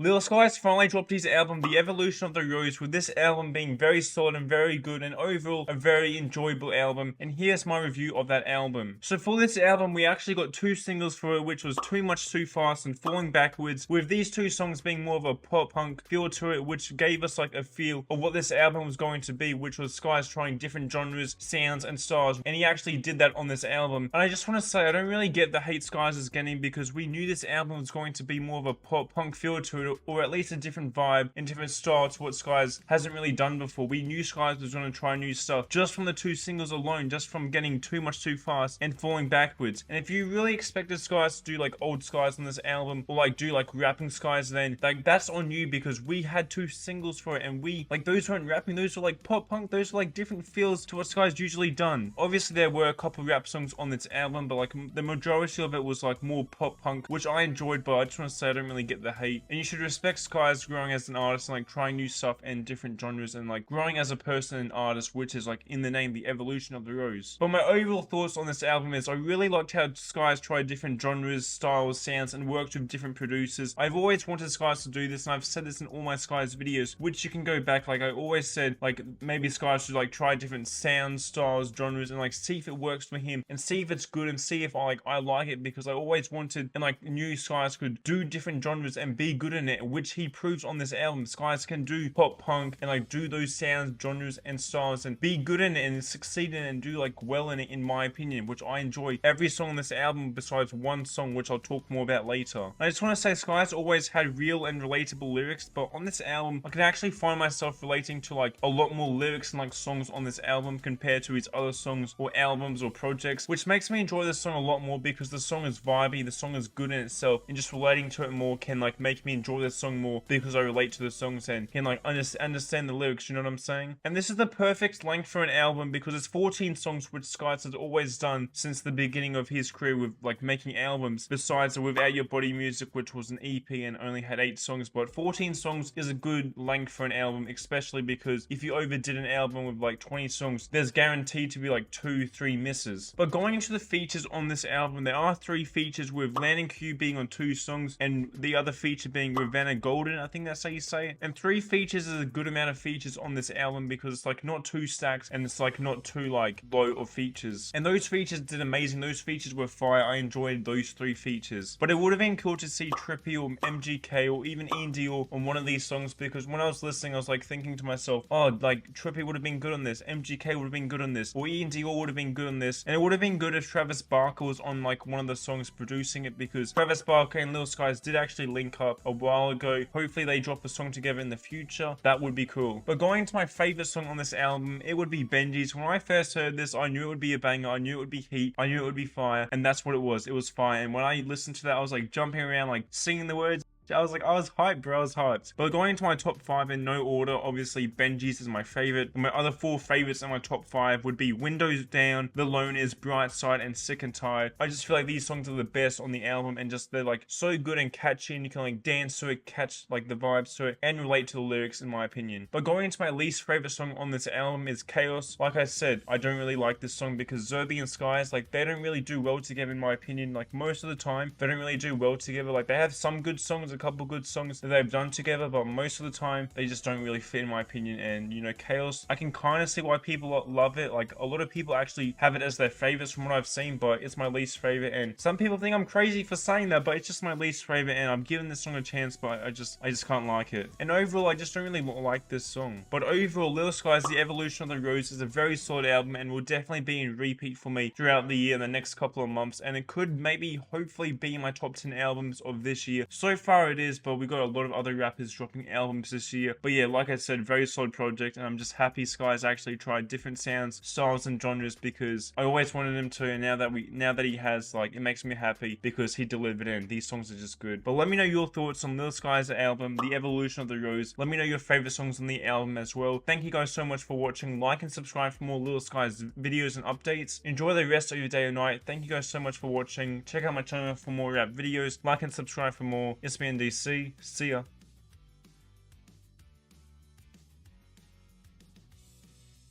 Lil Skies finally dropped his album, The Evolution of the Rose, with this album being very solid and very good and overall a very enjoyable album, and here's my review of that album. So for this album, we actually got two singles for it, which was Too Much Too Fast and Falling Backwards, with these two songs being more of a pop punk feel to it, which gave us like a feel of what this album was going to be, which was Skies trying different genres, sounds, and styles, and he actually did that on this album. And I just want to say, I don't really get the hate Skies is getting, because we knew this album was going to be more of a pop punk feel to it, or at least a different vibe and different style to what Skies hasn't really done before. We knew Skies was going to try new stuff just from the two singles alone, just from getting Too Much Too Fast and Falling Backwards. And if you really expected Skies to do like old Skies on this album, or like do like rapping Skies, then like that's on you, because we had two singles for it, and we like those weren't rapping, those were like pop punk, those were like different feels to what Skies usually done. Obviously there were a couple rap songs on this album, but like the majority of it was like more pop punk, which I enjoyed, but I just want to say I don't really get the hate. And you should respect Skies growing as an artist and like trying new stuff and different genres, and like growing as a person and artist, which is like in the name, The Evolution of the Rose. But my overall thoughts on this album is I really liked how Skies tried different genres, styles, sounds, and worked with different producers. I've always wanted Skies to do this, and I've said this in all my Skies videos, which you can go back. Like I always said, like maybe Skies should like try different sounds, styles, genres, and like see if it works for him, and see if it's good, and see if I like it, because I always wanted and like knew Skies could do different genres and be good in it, which he proves on this album. Skies can do pop punk and like do those sounds, genres, and styles, and be good in it and succeed in it and do like well in it, in my opinion, which I enjoy every song on this album besides one song, which I'll talk more about later. I just want to say Skies always had real and relatable lyrics, but on this album I can actually find myself relating to like a lot more lyrics and like songs on this album compared to his other songs or albums or projects, which makes me enjoy this song a lot more, because the song is vibey, the song is good in itself, and just relating to it more can like make me enjoy this song more, because I relate to the songs and can like understand the lyrics, you know what I'm saying? And this is the perfect length for an album, because it's 14 songs, which Skies has always done since the beginning of his career with like making albums, besides the Without Your Body music, which was an EP and only had 8 songs. But 14 songs is a good length for an album, especially because if you overdid an album with like 20 songs, there's guaranteed to be like 2-3 misses. But going into the features on this album, there are 3 features, with Landon Q being on 2 songs and the other feature being Ravenna Golden, I think that's how you say it. And 3 features is a good amount of features on this album, because it's like not too stacked and it's like not too like low of features. And those features did amazing. Those features were fire. I enjoyed those 3 features. But it would have been cool to see Trippie or MGK or even Ian Dior on one of these songs, because when I was listening, I was like thinking to myself, oh, like Trippie would have been good on this, MGK would have been good on this, or Ian Dior would have been good on this. And it would have been good if Travis Barker was on like one of the songs producing it, because Travis Barker and Lil Skies did actually link up a while ago. Hopefully they drop a song together in the future. That would be cool. But going into my favorite song on this album, it would be Benji's. When I first heard this, I knew it would be a banger. I knew it would be heat. I knew it would be fire. And that's what it was. It was fire. And when I listened to that, I was like jumping around, like singing the words. I was hyped, bro. I was hyped. But going into my top 5 in no order, obviously Benji's is my favorite. And my other 4 favorites in my top 5 would be Windows Down, The Loners, Bright Side, and Sick and Tired. I just feel like these songs are the best on the album, and just they're like so good and catchy, and you can like dance to it, catch like the vibes to it, and relate to the lyrics, in my opinion. But going into my least favorite song on this album is Chaos. Like I said, I don't really like this song, because Zerby and Skies, like they don't really do well together, in my opinion. Like most of the time, they don't really do well together. Like they have some good songs, a couple good songs that they've done together, but most of the time they just don't really fit, in my opinion. And you know, Chaos, I can kind of see why people love it. Like a lot of people actually have it as their favorites from what I've seen, but it's my least favorite. And some people think I'm crazy for saying that, but it's just my least favorite, and I'm giving this song a chance, but I just can't like it. And overall, I just don't really like this song. But overall, Lil Skies, The Evolution of the Rose is a very solid album, and will definitely be in repeat for me throughout the year, in the next couple of months, and it could maybe hopefully be in my top 10 albums of this year. So far it is, but we got a lot of other rappers dropping albums this year. But yeah, like I said, very solid project, and I'm just happy Skies actually tried different sounds, styles, and genres, because I always wanted him to, and now that he has, like, it makes me happy because he delivered, and these songs are just good. But let me know your thoughts on Lil Skies' album, The Evolution of the Rose. Let me know your favorite songs on the album as well. Thank you guys so much for watching. Like and subscribe for more Lil Skies videos and updates. Enjoy the rest of your day or night. Thank you guys so much for watching. Check out my channel for more rap videos. Like and subscribe for more. It's me, NDC. See ya.